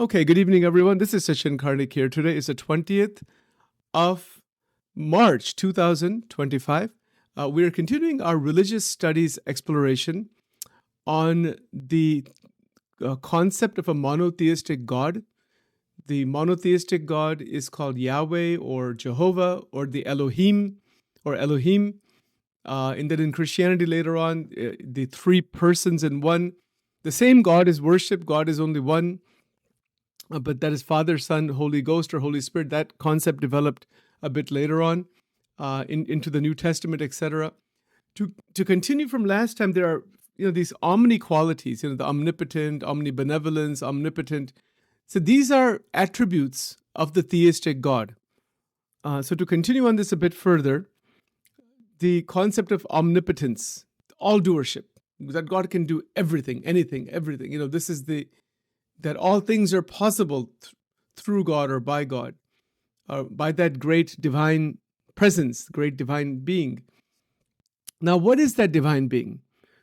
Okay, good evening, everyone. This is Sachin Karnik here. Today is the 20th of March, 2025. We are continuing our religious studies exploration on the concept of a monotheistic God. The monotheistic God is called Yahweh or Jehovah or the Elohim or Elohim. And then in Christianity later on, the three persons in one. The same God is worshipped. God is only one. But that is Father, Son, Holy Ghost, or Holy Spirit. That concept developed a bit later on into the New Testament, etc. To continue from last time, there are these omni qualities. The omnipotent, omnibenevolence, omnipotent. So these are attributes of the theistic God. So to continue on this a bit further, the concept of omnipotence, all doership, that God can do everything, anything, everything. This is that all things are possible through God or by God, by that great divine presence, great divine being. Now, what is that divine being?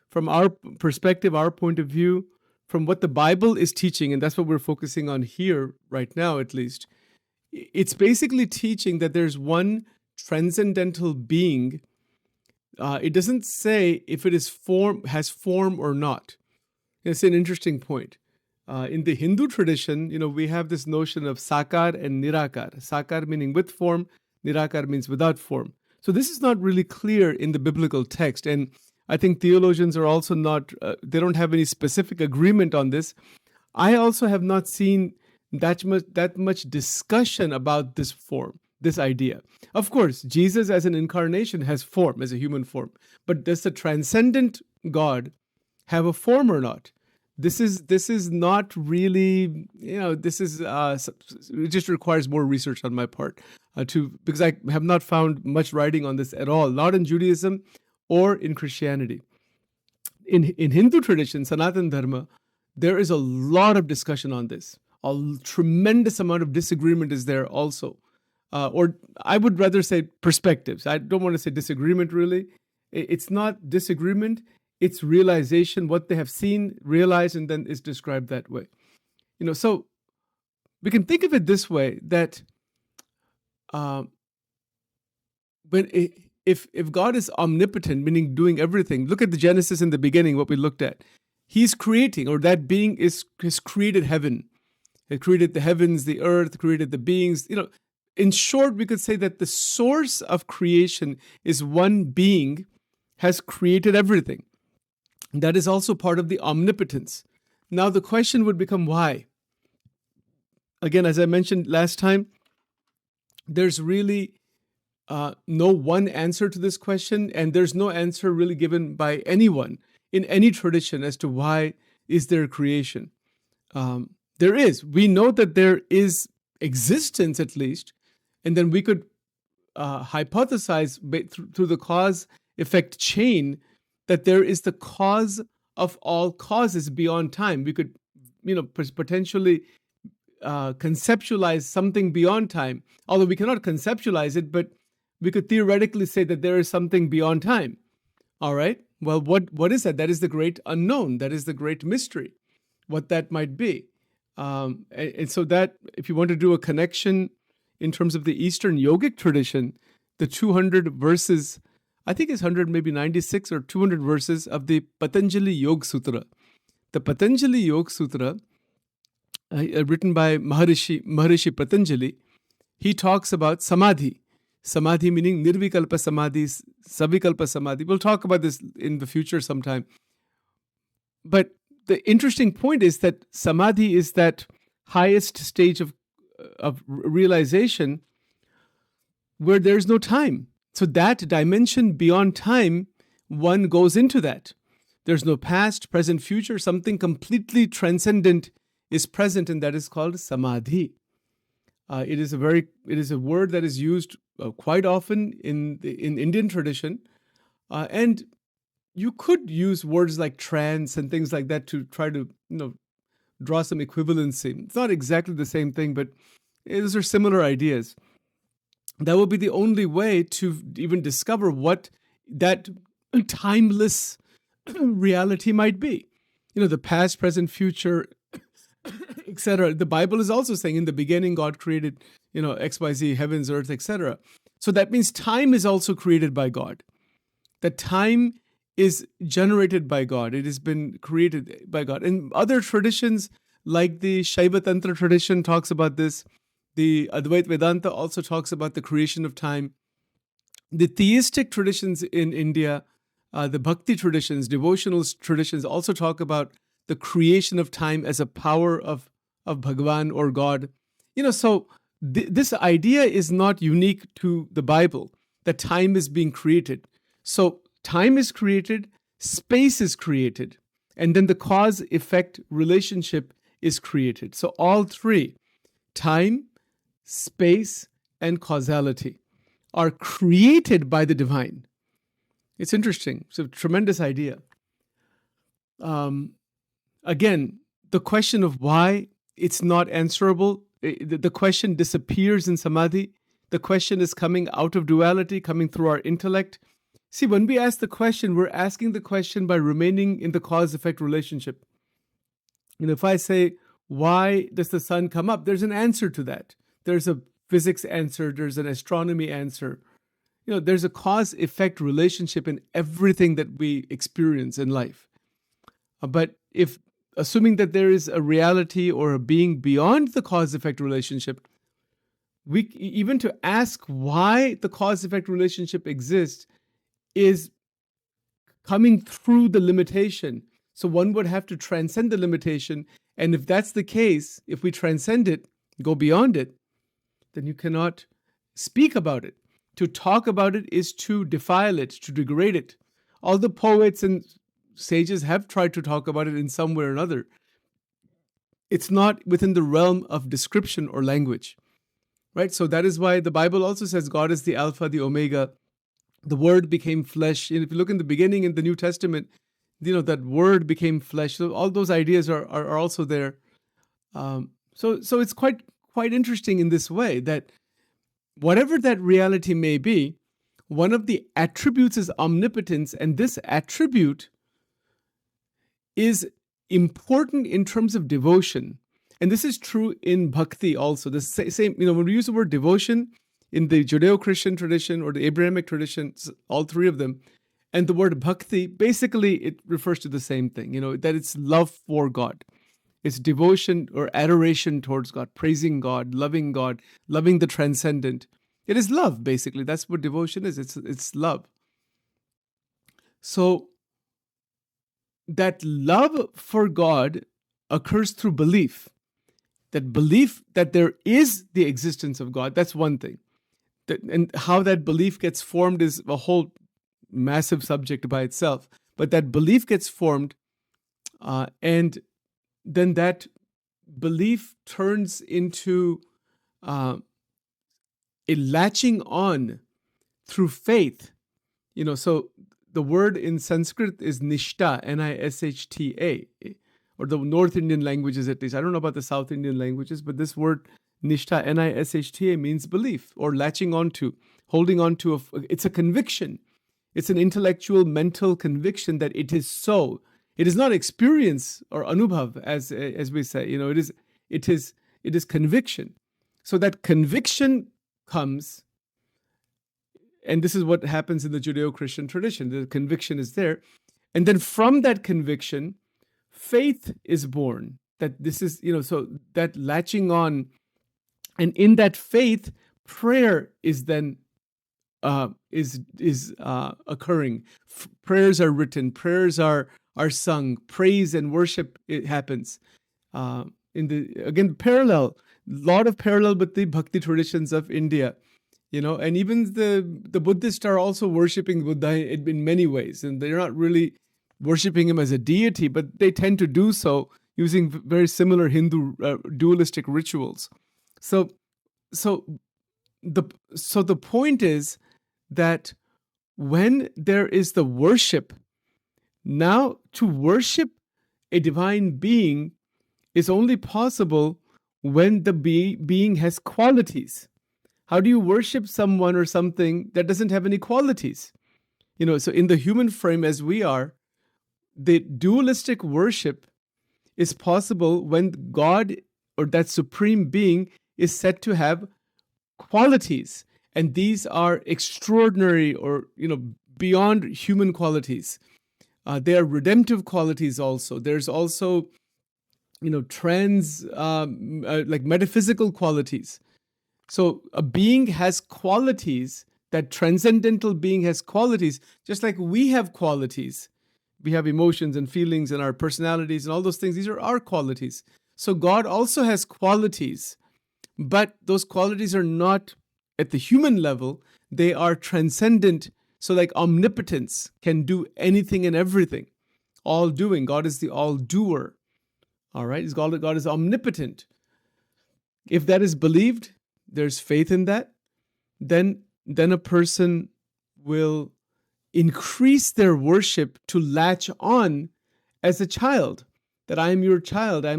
From our perspective, our point of view, from what the Bible is teaching, and that's what we're focusing on here right now, at least, it's basically teaching that there's one transcendental being. It doesn't say if it has form or not. It's an interesting point. In the Hindu tradition, we have this notion of sakar and nirakar. Sakar meaning with form, nirakar means without form. So this is not really clear in the biblical text. And I think theologians are also not, they don't have any specific agreement on this. I also have not seen that much discussion about this form, this idea. Of course, Jesus as an incarnation has form, as a human form. But does the transcendent God have a form or not? This is not really, this is, it just requires more research on my part because I have not found much writing on this at all, not in Judaism or in Christianity. In Hindu tradition, Sanatan Dharma, there is a lot of discussion on this. A tremendous amount of disagreement is there also. Or I would rather say perspectives. I don't want to say disagreement really. It's not disagreement. It's realization, what they have seen, realized, and then is described that way. So we can think of it this way, that if God is omnipotent, meaning doing everything, look at the Genesis in the beginning, what we looked at. He's creating, or that being has created heaven. He created the heavens, the earth, created the beings. In short, we could say that the source of creation is one being has created everything. That is also part of the omnipotence. Now, the question would become why? Again, as I mentioned last time, there's really no one answer to this question, and there's no answer really given by anyone in any tradition as to why is there creation. There is. We know that there is existence at least, and then we could hypothesize through the cause-effect chain that there is the cause of all causes beyond time. We could, potentially conceptualize something beyond time, although we cannot conceptualize it, but we could theoretically say that there is something beyond time. All right. Well, what is that? That is the great unknown. That is the great mystery, what that might be. And so that, if you want to do a connection in terms of the Eastern yogic tradition, the 200 verses, I think it's 100, maybe 96 or 200 verses of the Patanjali Yoga Sutra. The Patanjali Yoga Sutra, written by Maharishi Patanjali, he talks about samadhi. Samadhi meaning nirvikalpa samadhi, savikalpa samadhi. We'll talk about this in the future sometime. But the interesting point is that samadhi is that highest stage of realization where there's no time. So that dimension beyond time, one goes into that. There's no past, present, future. Something completely transcendent is present, and that is called samadhi. It is a word that is used quite often in Indian tradition, and you could use words like trance and things like that to try to draw some equivalency. It's not exactly the same thing, but those are similar ideas. That would be the only way to even discover what that timeless reality might be. The past, present, future etc. The Bible is also saying in the beginning God created, XYZ, heavens, earth, etc. So that means time is also created by God. That time is generated by God. It has been created by God. And other traditions, like the Shaiva Tantra tradition, talks about this. The Advait Vedanta also talks about the creation of time. The theistic traditions in India, the bhakti traditions, devotional traditions, also talk about the creation of time as a power of Bhagavan or God. So this idea is not unique to the Bible, that time is being created. So time is created, space is created, and then the cause-effect relationship is created. So all three, time, space, and causality, are created by the divine. It's interesting. It's a tremendous idea. Again, the question of why it's not answerable, the question disappears in samadhi. The question is coming out of duality, coming through our intellect. See, when we ask the question, we're asking the question by remaining in the cause-effect relationship. If I say, why does the sun come up? There's an answer to that. There's a physics answer. There's an astronomy answer. There's a cause-effect relationship in everything that we experience in life. But if, assuming that there is a reality or a being beyond the cause-effect relationship, even to ask why the cause-effect relationship exists is coming through the limitation. So one would have to transcend the limitation. And if that's the case, if we transcend it, go beyond it, then you cannot speak about it. To talk about it is to defile it, to degrade it. All the poets and sages have tried to talk about it in some way or another. It's not within the realm of description or language, right? So that is why the Bible also says God is the Alpha, the Omega. The Word became flesh. And if you look in the beginning in the New Testament, that Word became flesh. So all those ideas are also there. So it's quite interesting in this way that whatever that reality may be, one of the attributes is omnipotence, and this attribute is important in terms of devotion. And this is true in bhakti also. The same, when we use the word devotion in the Judeo-Christian tradition or the Abrahamic traditions, all three of them, and the word bhakti, basically it refers to the same thing, that it's love for God. It's devotion or adoration towards God, praising God, loving the transcendent. It is love, basically. That's what devotion is. It's love. So that love for God occurs through belief. That belief that there is the existence of God, that's one thing. And how that belief gets formed is a whole massive subject by itself. But that belief gets formed, and then that belief turns into a latching on through faith. So the word in Sanskrit is nishta, Nishta, or the North Indian languages at least. I don't know about the South Indian languages, but this word nishta, Nishta, means belief or latching onto, holding on to. It's a conviction. It's an intellectual, mental conviction that it is so. It is not experience or anubhav, as we say. It is conviction. So that conviction comes, and this is what happens in the Judeo-Christian tradition. The conviction is there, and then from that conviction, faith is born. That this is, so that latching on, and in that faith, prayer is then occurring. Prayers are written. Prayers are sung. Praise and worship, it happens. Again, parallel, lot of parallel with the bhakti traditions of India, and even the Buddhists are also worshiping Buddha in many ways, and they're not really worshiping him as a deity, but they tend to do so using very similar Hindu dualistic rituals. So the point is that when there is the worship, now to worship a divine being is only possible when the being has qualities. How do you worship someone or something that doesn't have any qualities? So in the human frame as we are, the dualistic worship is possible when God or that supreme being is said to have qualities, and these are extraordinary, or beyond human qualities. They are redemptive qualities also. There's also trends, like metaphysical qualities. So a being has qualities. That transcendental being has qualities, just like we have qualities. We have emotions and feelings and our personalities and all those things. These are our qualities. So God also has qualities, but those qualities are not at the human level. They are transcendent. So like omnipotence can do anything and everything. All doing. God is the all doer. All right. God is omnipotent. If that is believed, there's faith in that, then a person will increase their worship to latch on as a child. That I am your child. I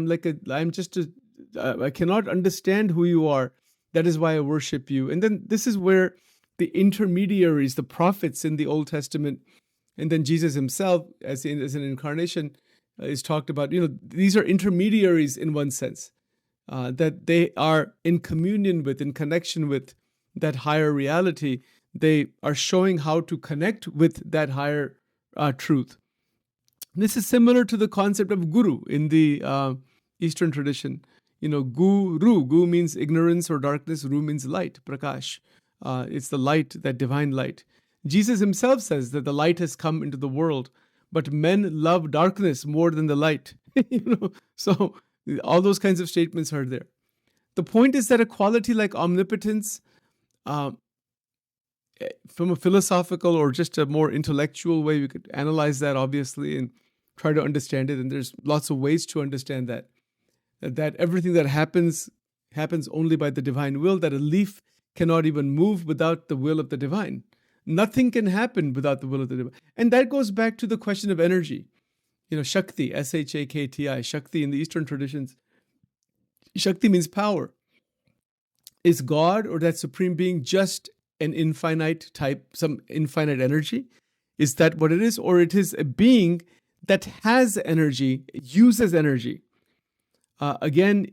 cannot understand who you are. That is why I worship you. And then this is where the intermediaries, the prophets in the Old Testament, and then Jesus himself as an incarnation is talked about. These are intermediaries in one sense, that they are in communion with, in connection with that higher reality. They are showing how to connect with that higher truth. This is similar to the concept of guru in the Eastern tradition. Gu means ignorance or darkness. Ru means light, prakash. It's the light, that divine light. Jesus himself says that the light has come into the world, but men love darkness more than the light. So all those kinds of statements are there. The point is that a quality like omnipotence, from a philosophical or just a more intellectual way, we could analyze that obviously and try to understand it. And there's lots of ways to understand that everything that happens only by the divine will, that a leaf cannot even move without the will of the divine. Nothing can happen without the will of the divine. And that goes back to the question of energy. Shakti, Shakti, Shakti in the Eastern traditions. Shakti means power. Is God or that supreme being just an infinite type, some infinite energy? Is that what it is? Or it is a being that has energy, uses energy? Again,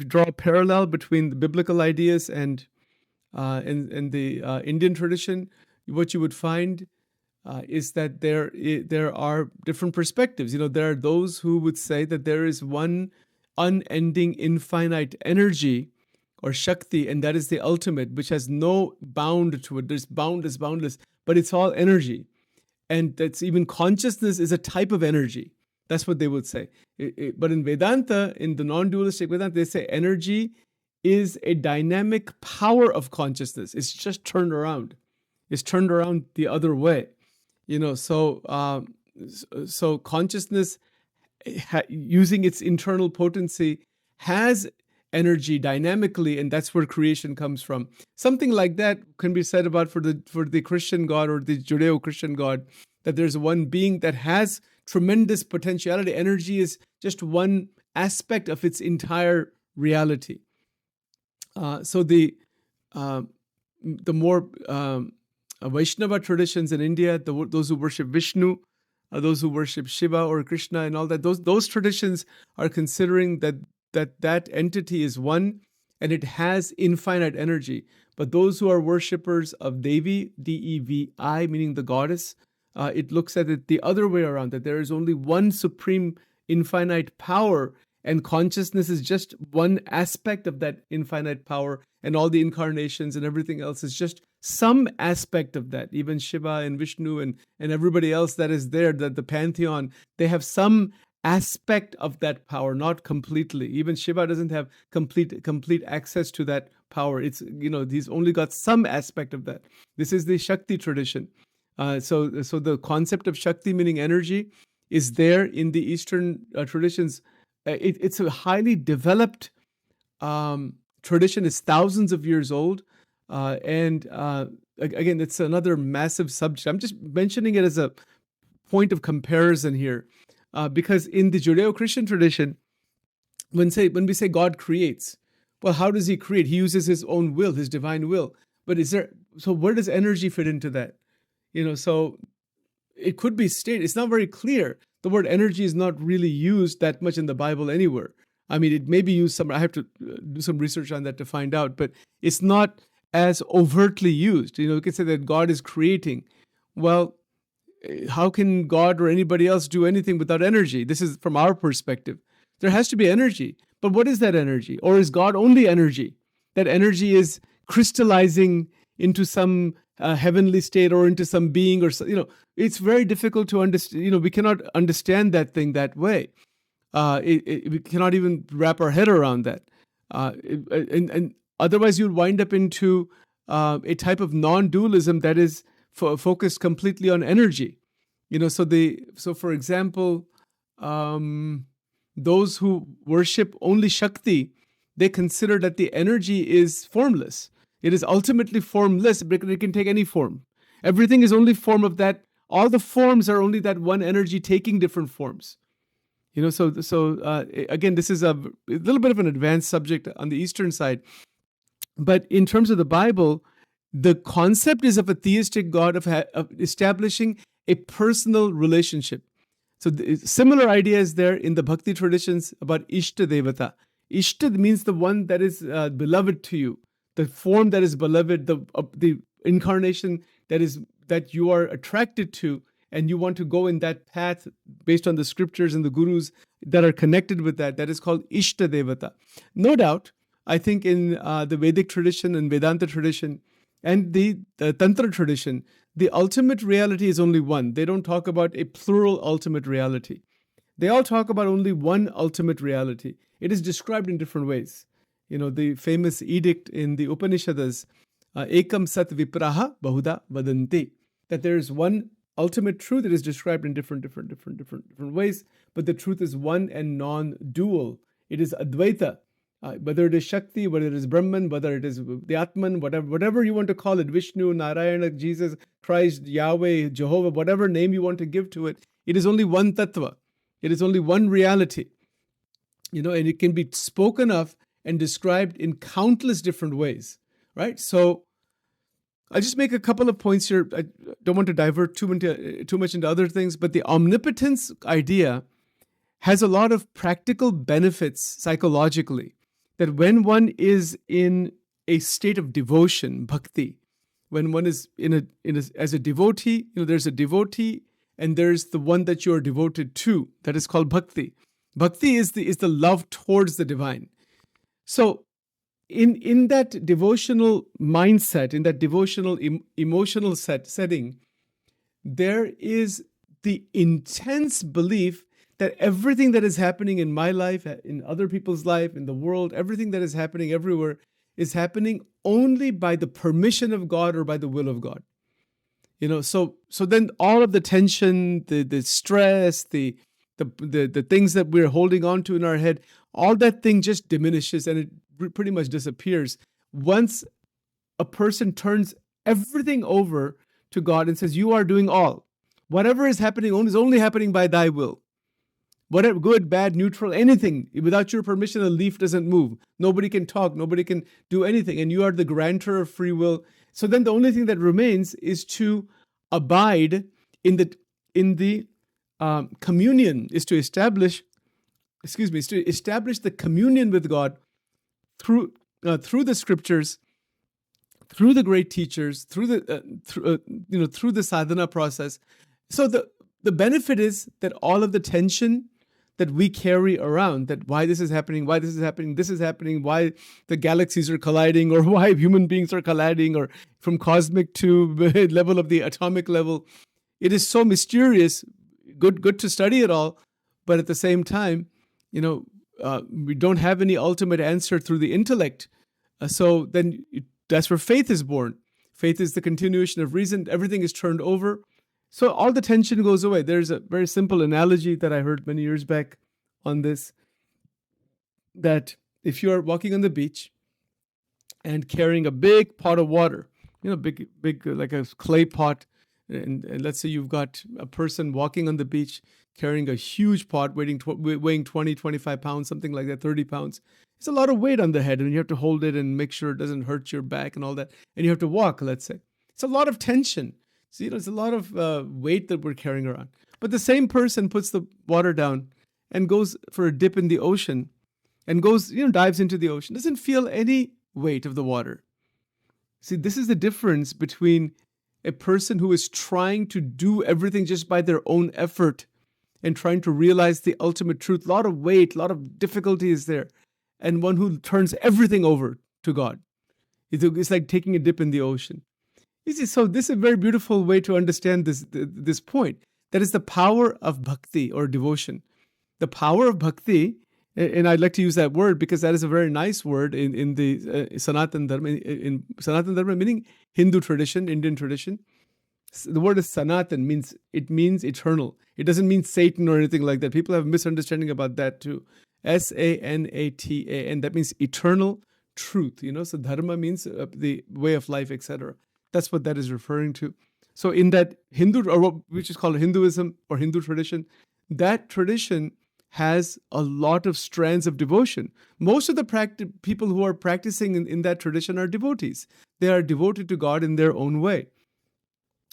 draw a parallel between the biblical ideas and the Indian tradition. What you would find is that there are different perspectives. There are those who would say that there is one unending infinite energy or Shakti, and that is the ultimate, which has no bound to it. There's boundless, but it's all energy. And that's even consciousness is a type of energy. That's what they would say. But in Vedanta, in the non-dualistic Vedanta, they say energy is a dynamic power of consciousness. It's just turned around. It's turned around the other way. So consciousness, using its internal potency, has energy dynamically, and that's where creation comes from. Something like that can be said about for the Christian God or the Judeo-Christian God, that there's one being that has tremendous potentiality. Energy is just one aspect of its entire reality. So the more Vaishnava traditions in India, those who worship Vishnu, those who worship Shiva or Krishna and all that, those traditions are considering that entity is one and it has infinite energy. But those who are worshippers of Devi, Devi, meaning the goddess, it looks at it the other way around, that there is only one supreme infinite power, and consciousness is just one aspect of that infinite power, and all the incarnations and everything else is just some aspect of that. Even Shiva and Vishnu and everybody else that is there, that the pantheon, they have some aspect of that power, not completely. Even Shiva doesn't have complete access to that power. It's, he's only got some aspect of that. This is the Shakti tradition. So the concept of Shakti, meaning energy, is there in the Eastern traditions. It's a highly developed tradition. It's thousands of years old. And again, it's another massive subject. I'm just mentioning it as a point of comparison here. Because in the Judeo-Christian tradition, when we say God creates, well, how does he create? He uses his own will, his divine will. But so where does energy fit into that? So it could be stated, it's not very clear. The word energy is not really used that much in the Bible anywhere. I mean, it may be used some. I have to do some research on that to find out, but it's not as overtly used. You can say that God is creating. Well, how can God or anybody else do anything without energy? This is from our perspective. There has to be energy. But what is that energy? Or is God only energy? That energy is crystallizing into some heavenly state or into some being, or it's very difficult to understand. We cannot understand that thing that way. We cannot even wrap our head around that. And otherwise, you'll wind up into a type of non-dualism that is focused completely on energy. So for example, those who worship only Shakti, they consider that the energy is formless. It is ultimately formless, but it can take any form. Everything is only form of that. All the forms are only that one energy taking different forms. Again, this is a little bit of an advanced subject on the Eastern side. But in terms of the Bible, the concept is of a theistic God of establishing a personal relationship. So similar idea is there in the Bhakti traditions about Ishta Devata. Ishta means the one that is beloved to you, the form that is beloved, the incarnation that you are attracted to, and you want to go in that path based on the scriptures and the gurus that are connected with that. That is called Ishta Devata. No doubt, I think in the Vedic tradition and Vedanta tradition and the Tantra tradition, the ultimate reality is only one. They don't talk about a plural ultimate reality. They all talk about only one ultimate reality. It is described in different ways. The famous edict in the Upanishads, Ekam Sat Vipraha Bahuda Vadanti, that there is one ultimate truth that is described in different ways, but the truth is one and non-dual. It is Advaita. Whether it is Shakti, whether it is Brahman, whether it is the Atman, whatever you want to call it, Vishnu, Narayana, Jesus, Christ, Yahweh, Jehovah, whatever name you want to give to it, it is only one tattva. It is only one reality. And it can be spoken of and described in countless different ways, right? So I'll just make a couple of points here. I don't want to divert too much into other things, but the omnipotence idea has a lot of practical benefits psychologically. That when one is in a state of devotion, bhakti, when one is as a devotee, there's a devotee and there's the one that you are devoted to. That is called bhakti. Bhakti is the love towards the divine. So in that devotional mindset, in that devotional emotional setting, there is the intense belief that everything that is happening in my life, in other people's life, in the world, everything that is happening everywhere is happening only by the permission of God or by the will of God. So then all of the tension, the stress, the things that we're holding on to in our head, all that thing just diminishes and it pretty much disappears once a person turns everything over to God and says, you are doing all. Whatever is happening is only happening by thy will. Whatever, good, bad, neutral, anything, without your permission, a leaf doesn't move. Nobody can talk. Nobody can do anything. And you are the grantor of free will. So then the only thing that remains is to abide in the communion, is to establish the communion with God through the scriptures, through the great teachers, through the sadhana process. So the benefit is that all of the tension that we carry around, that why this is happening, why this is happening, why the galaxies are colliding, or why human beings are colliding, or from cosmic to level of the atomic level, it is so mysterious. Good to study it all, but at the same time, we don't have any ultimate answer through the intellect. So then that's where faith is born. Faith is the continuation of reason. Everything is turned over. So all the tension goes away. There's a very simple analogy that I heard many years back on this, that if you're walking on the beach and carrying a big pot of water, big like a clay pot, and let's say you've got a person walking on the beach carrying a huge pot weighing 20, 25 pounds, something like that, 30 pounds. It's a lot of weight on the head, and you have to hold it and make sure it doesn't hurt your back and all that. And you have to walk, let's say. It's a lot of tension. So, it's a lot of weight that we're carrying around. But the same person puts the water down and goes for a dip in the ocean, and goes, dives into the ocean, doesn't feel any weight of the water. See, this is the difference between a person who is trying to do everything just by their own effort and trying to realize the ultimate truth. A lot of weight, a lot of difficulty is there. And one who turns everything over to God. It's like taking a dip in the ocean. You see, so this is a very beautiful way to understand this point. That is the power of bhakti or devotion. The power of bhakti, and I'd like to use that word because that is a very nice word in the Sanatan Dharma. In Sanatan Dharma, meaning Hindu tradition, Indian tradition. The word is Sanatan, means eternal. It doesn't mean Satan or anything like that. People have a misunderstanding about that too. Sanata, and that means eternal truth. So dharma means the way of life, etc. That's what that is referring to. So in that Hindu, or what which is called Hinduism or Hindu tradition, that tradition has a lot of strands of devotion. Most of the people who are practicing in that tradition are devotees. They are devoted to God in their own way.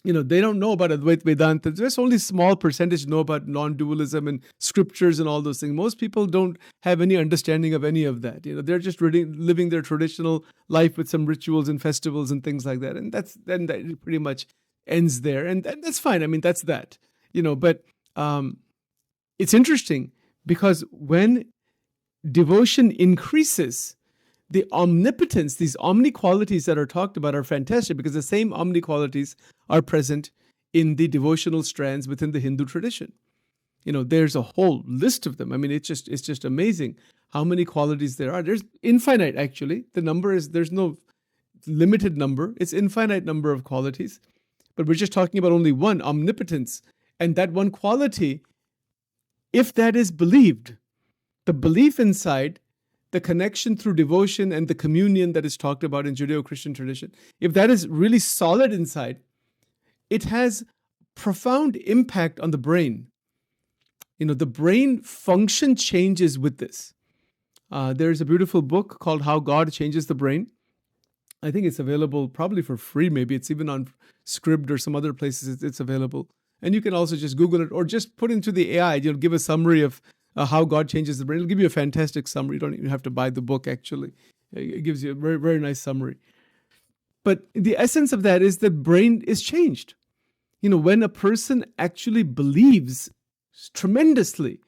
They don't know about Advaita Vedanta. There's only a small percentage know about non-dualism and scriptures and all those things. Most people don't have any understanding of any of that. They're just living their traditional life with some rituals and festivals and things like that. And that pretty much ends there. And that's fine. I mean, that's that. But it's interesting because when devotion increases, the omnipotence, these omni qualities that are talked about are fantastic because the same omni qualities are present in the devotional strands within the Hindu tradition. There's a whole list of them. I mean, it's just amazing how many qualities there are. There's infinite, actually. There's no limited number. It's infinite number of qualities. But we're just talking about only one, omnipotence. And that one quality, if that is believed, the belief inside, the connection through devotion and the communion that is talked about in Judeo-Christian tradition, if that is really solid inside, it has profound impact on the brain. The brain function changes with this. There's a beautiful book called How God Changes the Brain. I think it's available probably for free. Maybe it's even on Scribd or some other places it's available. And you can also just Google it or just put into the AI, give a summary of how God changes the brain. It'll give you a fantastic summary. You don't even have to buy the book, actually. It gives you a very, very nice summary. But the essence of that is that brain is changed. When a person actually believes tremendously,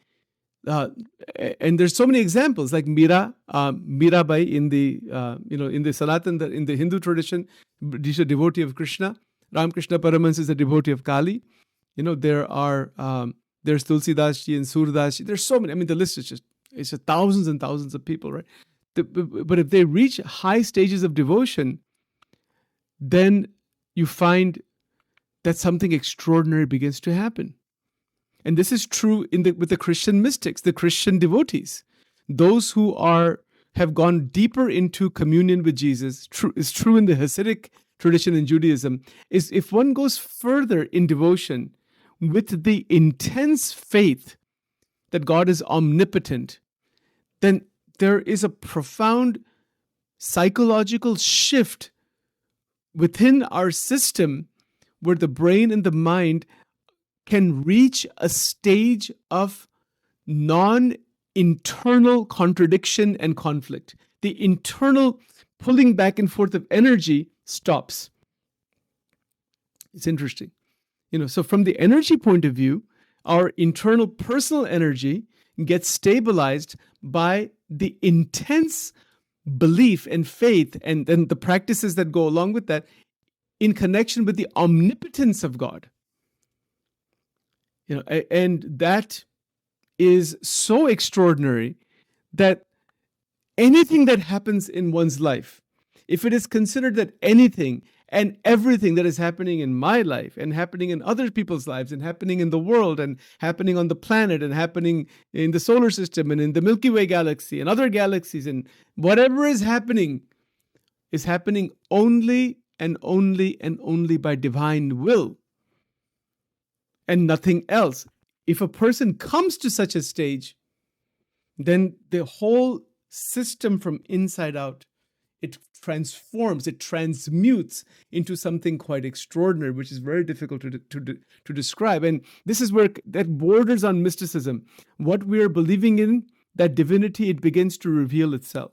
and there's so many examples, like Mirabai in the Sanatan, in the Hindu tradition, she's a devotee of Krishna. Ramakrishna Paramahansa is a devotee of Kali. There's Tulsidas Ji and Surdas Ji. There's so many. I mean, the list is it's just thousands and thousands of people, right? But if they reach high stages of devotion, then you find that something extraordinary begins to happen. And this is true with the Christian mystics, the Christian devotees, those who have gone deeper into communion with Jesus. It's true in the Hasidic tradition in Judaism. Is if one goes further in devotion, with the intense faith that God is omnipotent, then there is a profound psychological shift within our system where the brain and the mind can reach a stage of non-internal contradiction and conflict. The internal pulling back and forth of energy stops. It's interesting. So from the energy point of view, our internal personal energy gets stabilized by the intense belief and faith and then the practices that go along with that in connection with the omnipotence of God. And that is so extraordinary that anything that happens in one's life, if it is considered that anything and everything that is happening in my life and happening in other people's lives and happening in the world and happening on the planet and happening in the solar system and in the Milky Way galaxy and other galaxies and whatever is happening only and only and only by divine will and nothing else. If a person comes to such a stage, then the whole system from inside out, it transforms, it transmutes into something quite extraordinary, which is very difficult to describe. And this is where that borders on mysticism. What we are believing in that divinity, it begins to reveal itself.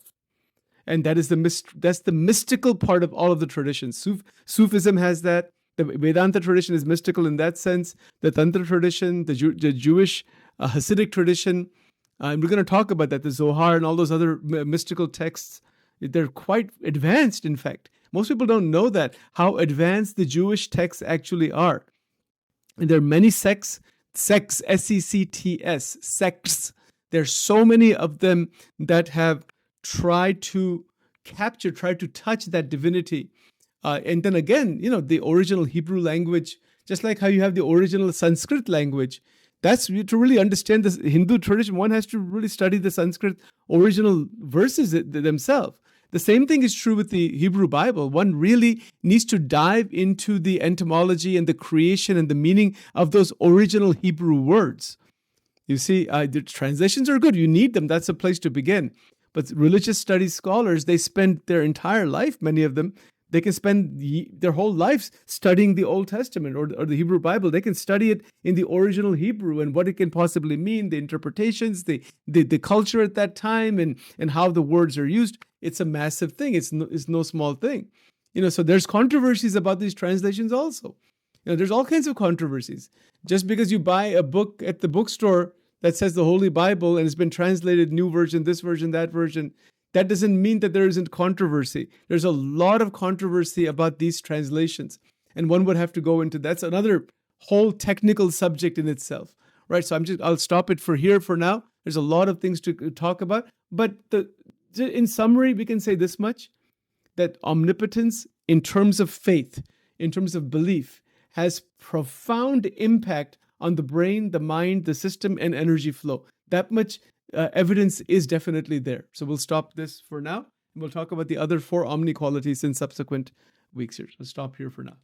And that is that's the mystical part of all of the traditions. Sufism has that. The Vedanta tradition is mystical in that sense. The Tantra tradition, the Jewish Hasidic tradition, and we're going to talk about that, the Zohar and all those other mystical texts, they're quite advanced, in fact. Most people don't know that, how advanced the Jewish texts actually are. And there are many sects, S-E-C-T-S, sects. There's so many of them that have tried to touch that divinity. And then again, the original Hebrew language, just like how you have the original Sanskrit language, that's to really understand this Hindu tradition, one has to really study the Sanskrit original verses themselves. The same thing is true with the Hebrew Bible. One really needs to dive into the etymology and the creation and the meaning of those original Hebrew words. You see, the translations are good. You need them. That's a place to begin. But religious studies scholars, they spend their entire life, many of them, they can spend their whole lives studying the Old Testament or the Hebrew Bible. They can study it in the original Hebrew and what it can possibly mean, the interpretations, the culture at that time, and how the words are used. It's a massive thing. It's no small thing. So there's controversies about these translations also. There's all kinds of controversies. Just because you buy a book at the bookstore that says the Holy Bible and it's been translated, new version, this version, that version, that doesn't mean that there isn't controversy. There's a lot of controversy about these translations. And one would have to go into, that's another whole technical subject in itself, right? So I'll stop it for now. There's a lot of things to talk about. But in summary, we can say this much, that omnipotence in terms of faith, in terms of belief, has profound impact on the brain, the mind, the system, and energy flow. That much evidence is definitely there. So we'll stop this for now, and we'll talk about the other 4 omni qualities in subsequent weeks here. So stop here for now.